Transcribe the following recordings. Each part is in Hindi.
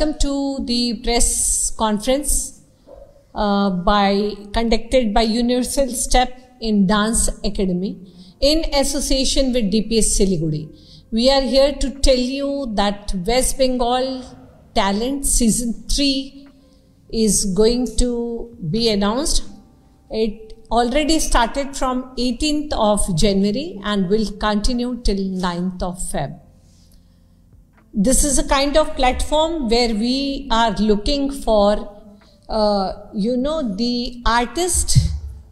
Welcome to the press conference conducted by Universal Step in Dance Academy in association with DPS Siliguri. We are here to tell you that West Bengal Talent Season 3 is going to be announced. It already started from 18th of January and will continue till 9th of Feb. This is a kind of platform where we are looking for, the artists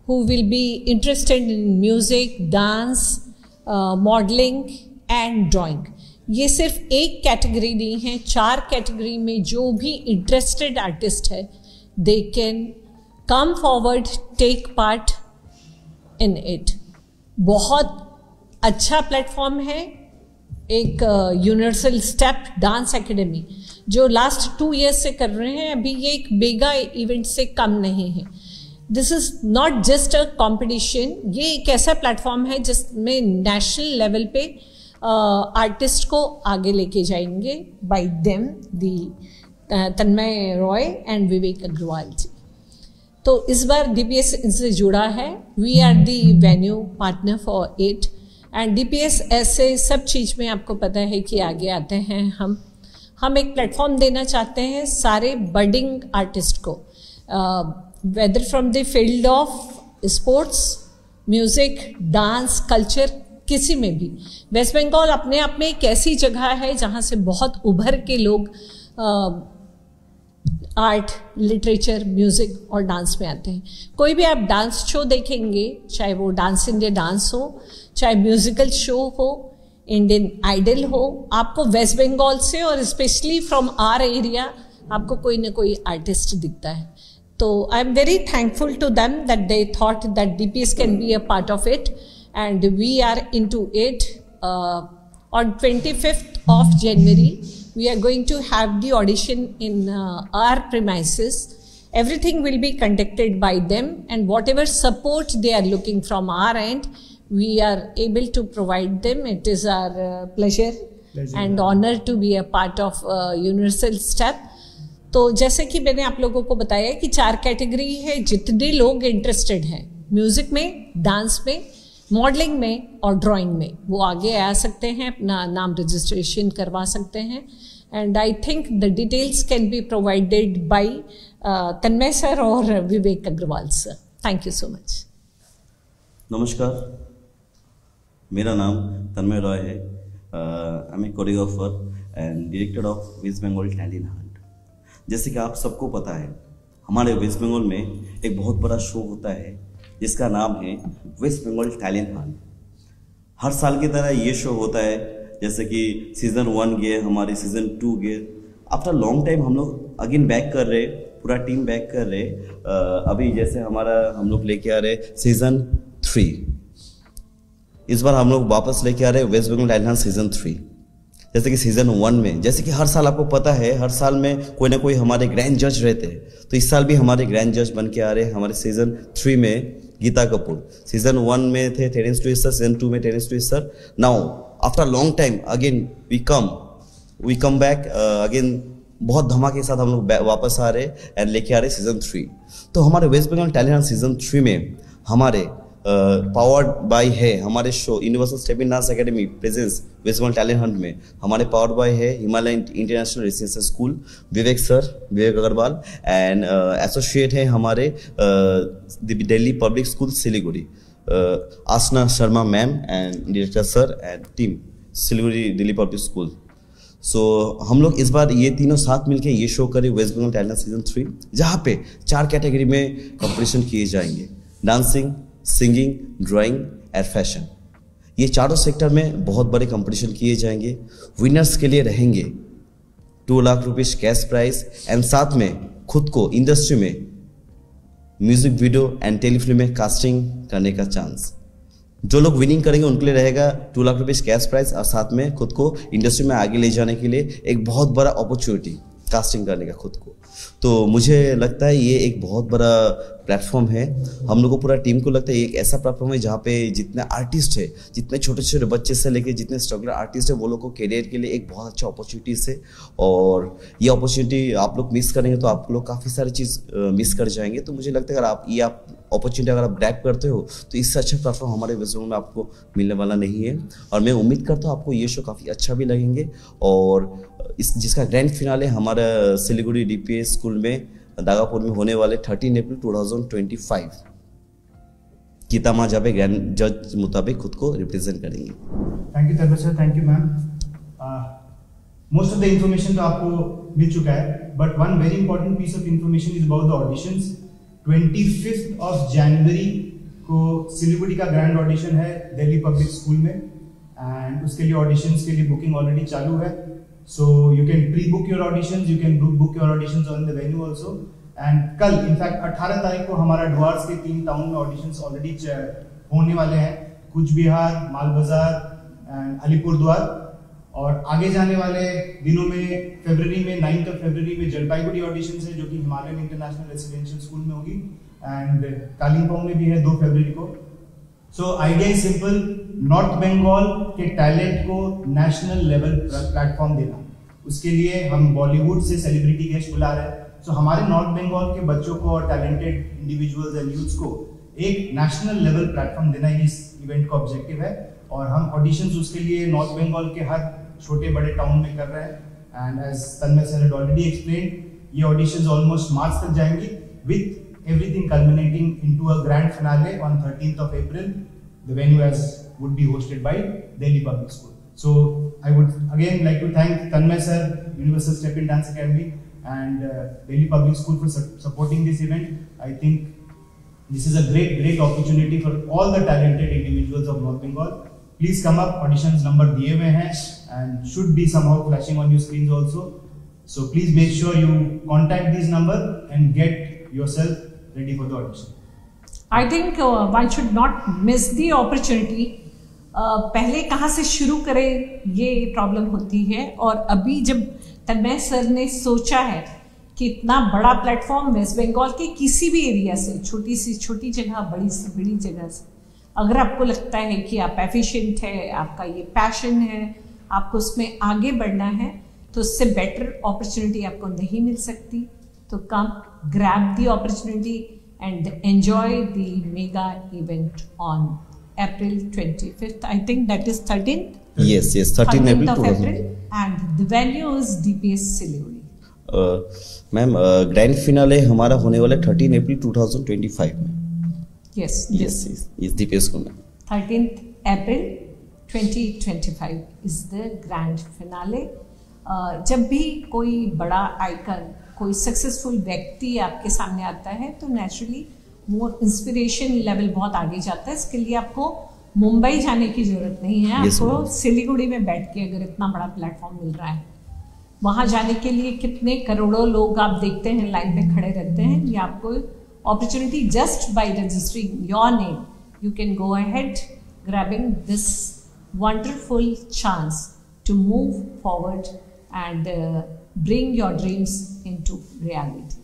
who will be interested in music, dance, modeling and drawing. ये सिर्फ एक कैटेगरी नहीं है, 4 कैटेगरी में जो भी इंटरेस्टेड आर्टिस्ट है, they can come forward, take part in it. बहुत अच्छा प्लेटफॉर्म है एक यूनिवर्सल स्टेप डांस एकेडमी जो लास्ट 2 years से कर रहे हैं. अभी ये एक मेगा इवेंट से कम नहीं है. This is not just a competition. ये एक ऐसा प्लेटफॉर्म है जिसमें नेशनल लेवल पे आर्टिस्ट को आगे लेके जाएंगे by them the Tanmay Roy and Vivek Agarwal ji. तो इस बार डीपीएस इनसे जुड़ा है. We are the venue partner for it and DPS ऐसे सब चीज़ में आपको पता है कि आगे आते हैं. हम एक प्लेटफॉर्म देना चाहते हैं सारे बडिंग आर्टिस्ट को, whether from the field of sports, music, dance, culture, किसी में भी. वेस्ट बंगाल अपने आप में एक ऐसी जगह है जहाँ से बहुत उभर के लोग आर्ट, लिटरेचर, म्यूज़िक और डांस में आते हैं. कोई भी आप डांस शो देखेंगे, चाहे वो डांस इंडिया डांस हो, चाहे म्यूजिकल शो हो, इंडियन आइडल हो, आपको वेस्ट बंगाल से और स्पेशली फ्रॉम आवर एरिया आपको कोई ना कोई आर्टिस्ट दिखता है. तो I am very thankful to them that they thought that DPS can be a part of it and we are into it. On 25th of January, we are going to have the audition in our premises. Everything will be conducted by them and whatever support they are looking from our end, we are able to provide them. It is our pleasure and honor to be a part of Universal Step. तो जैसे कि मैंने आप लोगों को बताया कि 4 कैटेगरी है. जितने लोग इंटरेस्टेड हैं म्यूज़िक में, डांस में, मॉडलिंग में और ड्राइंग में, वो आगे आ सकते हैं, अपना नाम रजिस्ट्रेशन करवा सकते हैं. And I think the details can be provided by Tanmay sir और Vivek Agarwal sir. Thank you so much. नमस्कार, मेरा नाम तन्मय रॉय है. I am a choreographer and director of West Bengal talent hunt. जैसे कि आप सबको पता है, हमारे वेस्ट बंगाल में एक बहुत बड़ा शो होता है जिसका नाम है वेस्ट बंगाल टैलेंट हंट. हर साल की तरह ये शो होता है. जैसे कि सीज़न 1 गए, हमारे सीज़न 2 गए. आफ्टर लॉन्ग टाइम हम लोग अगेन बैक कर रहे, पूरा टीम बैक कर रहे. अभी जैसे हम लोग लेके आ रहे सीज़न 3. इस बार हम लोग वापस लेके आ रहे West Bengal talent hunt season 3. जैसे कि सीज़न 1 में, जैसे कि हर साल आपको पता है, हर साल में कोई ना कोई हमारे ग्रैंड जज रहते हैं. तो इस साल भी हमारे ग्रैंड जज बन के आ रहे हैं. हमारे सीज़न 3 में गीता कपूर, सीज़न 1 में थे टेरेंस ट्विस्ट सर, सीज़न 2 में Terence twist sir. Now after long time again we come back again. बहुत धमाके के साथ हम लोग वापस आ रहे एंड लेके आ रहे सीज़न 3. तो हमारे West Bengal talent hunt season 3 में हमारे पावर्ड बाय है हमारे show universal step in dance academy presents West Bengal talent hunt में. हमारे पावर्ड बाय है Himalaya international residential school, Vivek Agarwal and associate है हमारे Delhi public school Siliguri, Aasna Sharma ma'am and director sir and team Siliguri Delhi public school. So हम लोग इस बार ये तीनों साथ मिलके ये शो करें वेस्ट बंगाल टैलेंट सीजन 3, जहाँ पे 4 कैटेगरी में कंपटीशन किए जाएंगे. Dancing, singing, drawing and fashion. ये चारों सेक्टर में बहुत बड़े कंपटीशन किए जाएंगे. विनर्स के लिए रहेंगे 2 lakh rupees cash prize and साथ में खुद को इंडस्ट्री में म्यूजिक वीडियो एंड टेलीफिल्म में कास्टिंग करने का चांस. जो लोग विनिंग करेंगे उनके लिए रहेगा 2 लाख रुपीस कैश प्राइज और साथ में खुद को इंडस्ट्री में आगे ले जाने के लिए एक बहुत बड़ा अपॉर्चुनिटी कास्टिंग करने का खुद को. तो मुझे लगता है ये एक बहुत बड़ा प्लेटफॉर्म है। हम लोग को पूरा टीम को लगता है ये एक ऐसा प्लेटफॉर्म है जहाँ पे जितने आर्टिस्ट है, जितने छोटे छोटे बच्चे से लेके जितने स्ट्रगलर आर्टिस्ट है, वो लोग को करियर के लिए एक बहुत अच्छा अपॉर्चुनिटीज है। और ये अपॉर्चुनिटी आप लोग मिस करेंगे तो आप लोग काफ़ी सारी चीज़ मिस कर जाएंगे। तो मुझे लगता है अगर आप अपॉर्चुनिटी अगर आप ग्रैब करते हो तो इससे अच्छा प्लेटफॉर्म हमारे वेस्ट बंगाल में आपको मिलने वाला नहीं है। और मैं उम्मीद करता हूँ आपको ये शो काफ़ी अच्छा भी लगेंगे। और जिसका ग्रैंड फिनाले हमारा सिलीगुड़ी डीपीएस स्कूल में दागापुर में होने वाले 13 अप्रैल 2025 गीता जहाँ पे ग्रैंड जज मुताबिक खुद को रिप्रेजेंट करेंगे। Thank you Tanmay sir, thank you ma'am. Most of the information तो आपको मिल चुका है, but one very important piece of information is about the auditions. 25 of January को सिलीगुड़ी का ग्रैंड ऑडिशन है दिल्ली पब्लिक स्कूल में, एंड उसके लिए ऑडिशंस के लिए बुकिंग ऑलरेडी चालू है। So you can pre-book your auditions, you can book your auditions on the venue also. And कल इनफैक्ट 18 तारीख को हमारा डुआर्स के 3 टाउन में ऑडिशंस ऑलरेडी होने वाले हैं, कुछ बिहार, माल बाजार एंड अलीपुरद्वार। और आगे जाने वाले दिनों में फरवरी में 9 फरवरी में जलपाईगुड़ी ऑडिशंस है जो कि हिमालयन इंटरनेशनल रेसिडेंशियल स्कूल में होगी, एंड कालिम्पोंग में भी है 2 फरवरी को। So idea is simple, north Bengal के टैलेंट को नेशनल लेवल प्लेटफॉर्म देना। उसके लिए हम बॉलीवुड से सेलिब्रिटी गेस्ट बुला रहे हैं। सो हमारे नॉर्थ बंगाल के बच्चों को और टैलेंटेड इंडिविजुअल्स एंड यूथ्स को एक नेशनल लेवल प्लेटफॉर्म देना इस इवेंट का ऑब्जेक्टिव है। और हम ऑडिशंस उसके लिए नॉर्थ बंगाल के हर छोटे बड़े टाउन में कर रहे हैं। And as Tanmay sir had already explained, ये ऑडिशंस ऑलमोस्ट मार्च तक जाएंगी with everything culminating into a grand finale on 13th of April. The venue would be hosted by Delhi Public School. So I would again like to thank Tanmay sir, Universal Step in Dance Academy, and Delhi Public School for supporting this event. I think this is a great opportunity for all the talented individuals of North Bengal. Please come up. Auditions number दिए हुए हैं and should be somehow flashing on your screens also. So please make sure you contact this number and get yourself ready for the audition. I think one should not miss the opportunity. पहले कहाँ से शुरू करें ये प्रॉब्लम होती है, और अभी जब तन्मय सर ने सोचा है कि इतना बड़ा प्लेटफॉर्म वेस्ट बंगाल के किसी भी एरिया से, छोटी सी छोटी जगह, बड़ी सी बड़ी जगह से, अगर आपको लगता है कि आप एफिशिएंट है, आपका ये पैशन है, आपको उसमें आगे बढ़ना है, तो उससे बेटर अपॉर्चुनिटी आपको नहीं मिल सकती। तो कम, grab the opportunity and enjoy the mega event on April 25th. I think that is 13th. Yes, 13th of April, and the venue is DPS Siliguri. Ma'am grand finale हमारा होने वाला 13 अप्रैल 2025 में। Yes, DPS स्कूल में 13th April 2025 is the grand finale. जब भी कोई बड़ा आइकन, कोई सक्सेसफुल व्यक्ति आपके सामने आता है तो नेचुरली वो इंस्पिरेशन लेवल बहुत आगे जाता है। इसके लिए आपको मुंबई जाने की जरूरत नहीं है। आपको सिलीगुड़ी में बैठ के अगर इतना बड़ा प्लेटफॉर्म मिल रहा है, वहाँ जाने के लिए कितने करोड़ों लोग आप देखते हैं लाइन पे खड़े रहते हैं। ये आपको opportunity, just by registering your name you can go ahead grabbing this wonderful chance to move forward and bring your dreams into reality.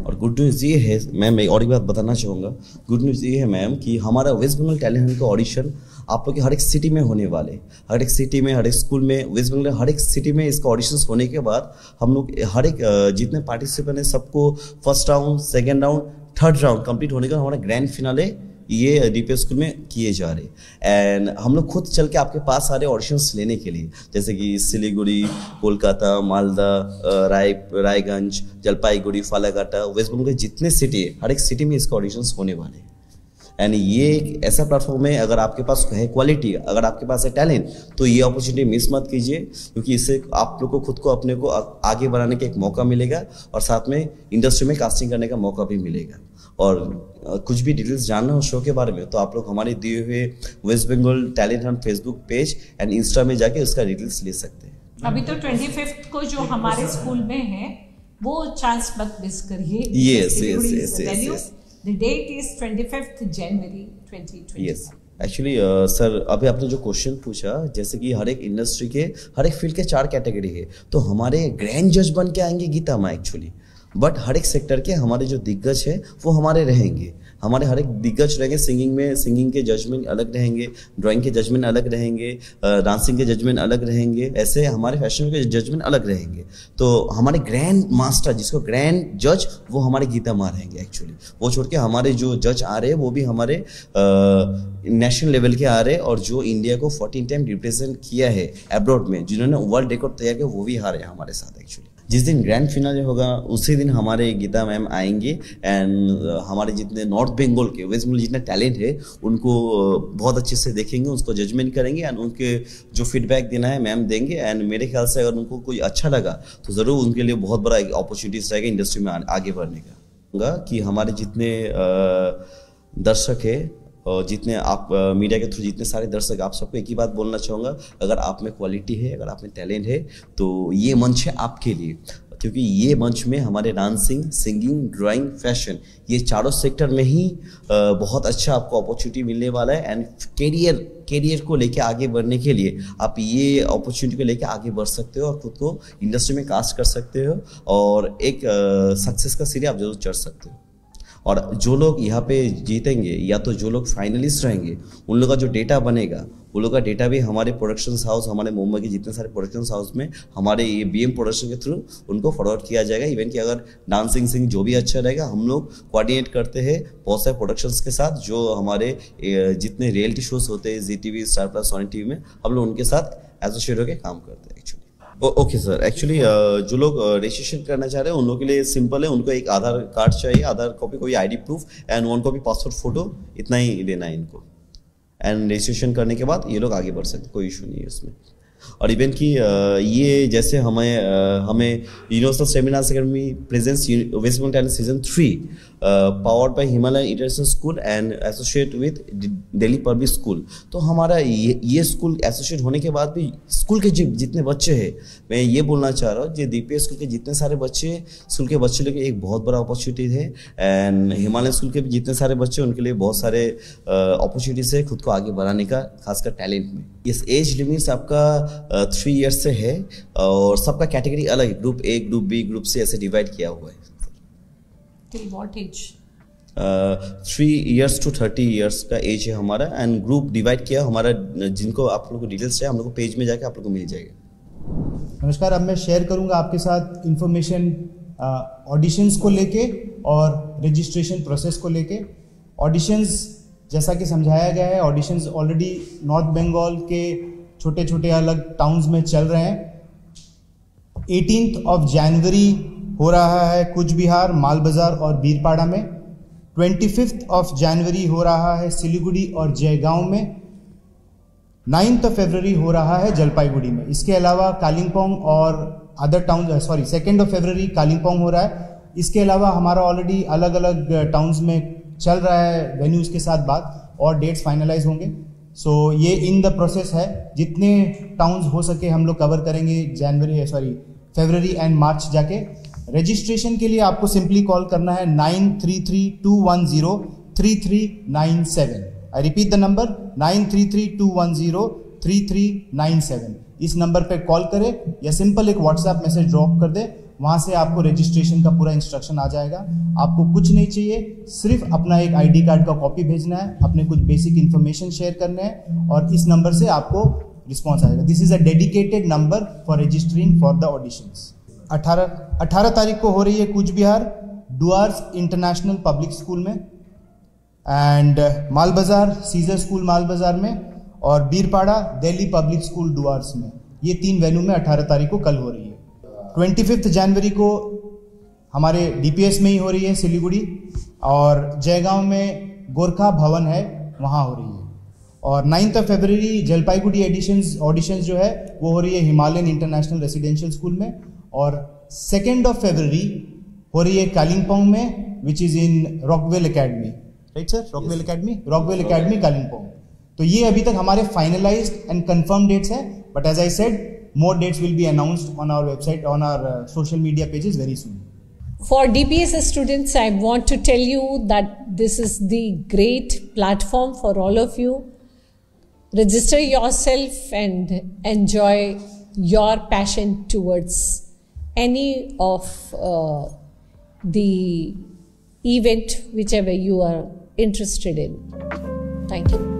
और गुड न्यूज़ ये है मैम, मैं और एक बात बताना चाहूँगा। गुड न्यूज़ ये है मैम कि हमारा वेस्ट बंगाल टैलेंट हंट का ऑडिशन आप लोग के हर एक सिटी में होने वाले, हर एक सिटी में, हर एक स्कूल में, वेस्ट बंगाल हर एक सिटी में इसका ऑडिशंस होने के बाद हम लोग हर एक जितने पार्टिसिपेंट हैं सबको first round, second round, third round complete होने का हमारा ग्रैंड फिनाले ये डीपीएस स्कूल में किए जा रहे। एंड हम लोग खुद चल के आपके पास सारे ऑडिशंस लेने के लिए, जैसे कि सिलीगुड़ी, कोलकाता, मालदा, रायगंज, जलपाईगुड़ी, फालाकाटा, वेस्ट बंगाल के जितने सिटी है हर एक सिटी में इसका ऑडिशंस होने वाले हैं। एंड ये एक ऐसा प्लेटफॉर्म है, अगर आपके पास है क्वालिटी, अगर आपके पास है टैलेंट, तो ये अपॉर्चुनिटी मिस मत कीजिए, क्योंकि इससे आप लोग को खुद को अपने को आगे बढ़ाने का एक मौका मिलेगा और साथ में इंडस्ट्री में कास्टिंग करने का मौका भी मिलेगा। और कुछ भी डिटेल्स जानना हो शो के बारे में तो आप लोग हमारे दिए हुए West Bengal talent hunt Facebook page and Insta में जाके उसका डिटेल्स ले सकते हैं। अभी तो 25th को जो हमारे स्कूल में है वो चांस मत मिस करिए। yes. The date is 25th January 2020. Yes. Actually sir अभी आपने जो क्वेश्चन पूछा, जैसे कि हर एक इंडस्ट्री के हर एक फील्ड के 4 कैटेगरी है, तो हमारे ग्रैंड जज बन के आएंगे गीता माँ एक्चुअली। बट हर एक सेक्टर के हमारे जो दिग्गज है वो हमारे रहेंगे, हमारे हर एक दिग्गज रहेंगे। सिंगिंग के जजमेंट अलग रहेंगे, ड्राइंग के जजमेंट अलग रहेंगे, डांसिंग के जजमेंट अलग रहेंगे, ऐसे हमारे फैशन के जजमेंट अलग रहेंगे। तो हमारे ग्रैंड मास्टर, जिसको ग्रैंड जज, वो हमारे गीता माँ रहेंगे एक्चुअली। वो छोड़ के हमारे जो जज आ रहे हैं वो भी हमारे नेशनल लेवल के आ रहे हैं, और जो इंडिया को 14 टाइम रिप्रेजेंट किया है अब्रॉड में, जिन्होंने वर्ल्ड रिकॉर्ड तैयार किया, वो भी आ रहे हैं हमारे साथ एक्चुअली। जिस दिन ग्रैंड फिनाले होगा उसी दिन हमारे गीता मैम आएंगे, एंड हमारे जितने नॉर्थ बंगाल के, वेस्ट बंगाल जितने टैलेंट है उनको बहुत अच्छे से देखेंगे, उसको जजमेंट करेंगे, एंड उनके जो फीडबैक देना है मैम देंगे। एंड मेरे ख्याल से अगर उनको कोई अच्छा लगा तो ज़रूर उनके लिए बहुत बड़ा अपॉर्चुनिटीज रहेगा इंडस्ट्री में आगे बढ़ने का। कि हमारे जितने दर्शक है और जितने आप मीडिया के थ्रू जितने सारे दर्शक, आप सबको एक ही बात बोलना चाहूँगा, अगर आप में क्वालिटी है, अगर आप में टैलेंट है, तो ये मंच है आपके लिए। क्योंकि ये मंच में हमारे डांसिंग, सिंगिंग, ड्राइंग, फैशन, ये चारों सेक्टर में ही बहुत अच्छा आपको अपॉर्चुनिटी मिलने वाला है। एंड कैरियर को लेके आगे बढ़ने के लिए आप ये अपॉर्चुनिटी को लेके आगे बढ़ सकते हो और खुद को इंडस्ट्री में कास्ट कर सकते हो, और एक सक्सेस का सीढ़ी आप जरूर चढ़ सकते हो। और जो लोग यहाँ पे जीतेंगे या तो जो लोग फाइनलिस्ट रहेंगे, उन लोगों का जो डेटा बनेगा, वो लोग का डेटा भी हमारे प्रोडक्शन हाउस, हमारे मुंबई के जितने सारे प्रोडक्शन हाउस में हमारे ये BM प्रोडक्शन के थ्रू उनको फॉरवर्ड किया जाएगा। इवन कि अगर डांसिंग सिंग जो भी अच्छा रहेगा, हम लोग कोऑर्डिनेट करते हैं बहुत सारे प्रोडक्शंस के साथ, जो हमारे जितने रियलिटी शोज होते हैं ZTV, star plus, Sony TV में, हम लोग उनके साथ एसोसिएट होकर काम करते हैं एक्चुअली। ओके सर, एक्चुअली जो लोग रजिस्ट्रेशन करना चाह रहे हैं उन लोगों के लिए सिंपल है, उनको एक आधार कार्ड चाहिए, आधार कॉपी, कोई ID proof and 1 copy passport photo, इतना ही देना है इनको। एंड रजिस्ट्रेशन करने के बाद ये लोग आगे बढ़ सकते, कोई इशू नहीं है उसमें। और इवन कि ये जैसे हमें universal seminars academy presents West Bengal talent season 3 powered by Himalaya international school and associate with Delhi public school. तो हमारा ये स्कूल एसोसिएट होने के बाद भी स्कूल के जितने बच्चे हैं, मैं ये बोलना चाह रहा हूँ, जो DPS स्कूल के जितने सारे बच्चे, स्कूल के बच्चे लोग एक बहुत बड़ा अपॉर्चुनिटी है। एंड हिमालय स्कूल के भी जितने सारे बच्चे, उनके लिए बहुत सारे अपॉर्चुनिटीज है खुद को आगे बढ़ाने का, खासकर टैलेंट में। इस एज लिमिट्स आपका 3 ईयर्स से है, और सबका कैटेगरी अलग है, group A, group B, group C ऐसे डिवाइड किया हुआ है। Till what age? 3 years to 30 years का एज है हमारा, एंड ग्रुप डिवाइड किया हमारा। जिनको आप लोगों को डिटेल्स चाहिए, हम लोग को पेज में जाके आप लोग को मिल जाएगा। नमस्कार, अब मैं शेयर करूंगा आपके साथ इंफॉर्मेशन ऑडिशंस को लेके और रजिस्ट्रेशन प्रोसेस को लेके। ऑडिशंस जैसा कि समझाया गया है, ऑडिशंस ऑलरेडी नॉर्थ बंगाल के छोटे छोटे अलग टाउन्स में चल रहे हैं। 18 जनवरी हो रहा है कुछ बिहार, माल बाजार और बीरपाड़ा में। 25 जनवरी हो रहा है सिलीगुड़ी और जयगांव में। 9 फरवरी हो रहा है जलपाईगुड़ी में। इसके अलावा कालिम्पोंग और अदर टाउन 2 फरवरी कालिम्पोंग हो रहा है। इसके अलावा हमारा ऑलरेडी अलग अलग टाउन्स में चल रहा है वेन्यूज़ के साथ बात, और डेट्स फाइनलाइज होंगे। सो ये इन द प्रोसेस है। जितने टाउन्स हो सके हम लोग कवर करेंगे फरवरी एंड मार्च जाके। रजिस्ट्रेशन के लिए आपको सिंपली कॉल करना है 9332103397। I repeat the number 9332103397। इस नंबर पे कॉल करें या सिंपल एक व्हाट्सएप मैसेज ड्रॉप कर दे, वहाँ से आपको रजिस्ट्रेशन का पूरा इंस्ट्रक्शन आ जाएगा। आपको कुछ नहीं चाहिए, सिर्फ अपना एक ID कार्ड का कॉपी भेजना है, अपने कुछ बेसिक इन्फॉर्मेशन शेयर करने हैं, और इस नंबर से आपको रिस्पॉन्स आएगा। This is a dedicated number for registering for the auditions. 18 तारीख को हो रही है Cooch Behar Dooars international public school में, and Mal Bazar Caesar school Mal Bazar में, और बीरपाड़ा दिल्ली पब्लिक स्कूल डुआर्स में। ये 3 वेन्यू में 18 तारीख को कल हो रही है। 25 जनवरी को हमारे DPS में ही हो रही है सिलीगुड़ी, और जयगांव में गोरखा भवन है, वहाँ हो रही है। और 9 फरवरी जलपाईगुड़ी ऑडिशंस जो है वो हो रही है हिमालयन इंटरनेशनल रेसिडेंशियल स्कूल में। और 2 फरवरी हो रही है कालिम्पोंग में, which is in Rockwell academy, right sir? Rockwell academy Kalimpong. तो ये अभी तक हमारे फाइनलाइज्ड एंड कंफर्म डेट्स हैं, but as I said, more dates will be announced on our website, on our social media pages very soon. For DPS students, I want to tell you that this is the great platform for all of you. Register yourself and enjoy your passion towards any of the event whichever you are interested in. Thank you.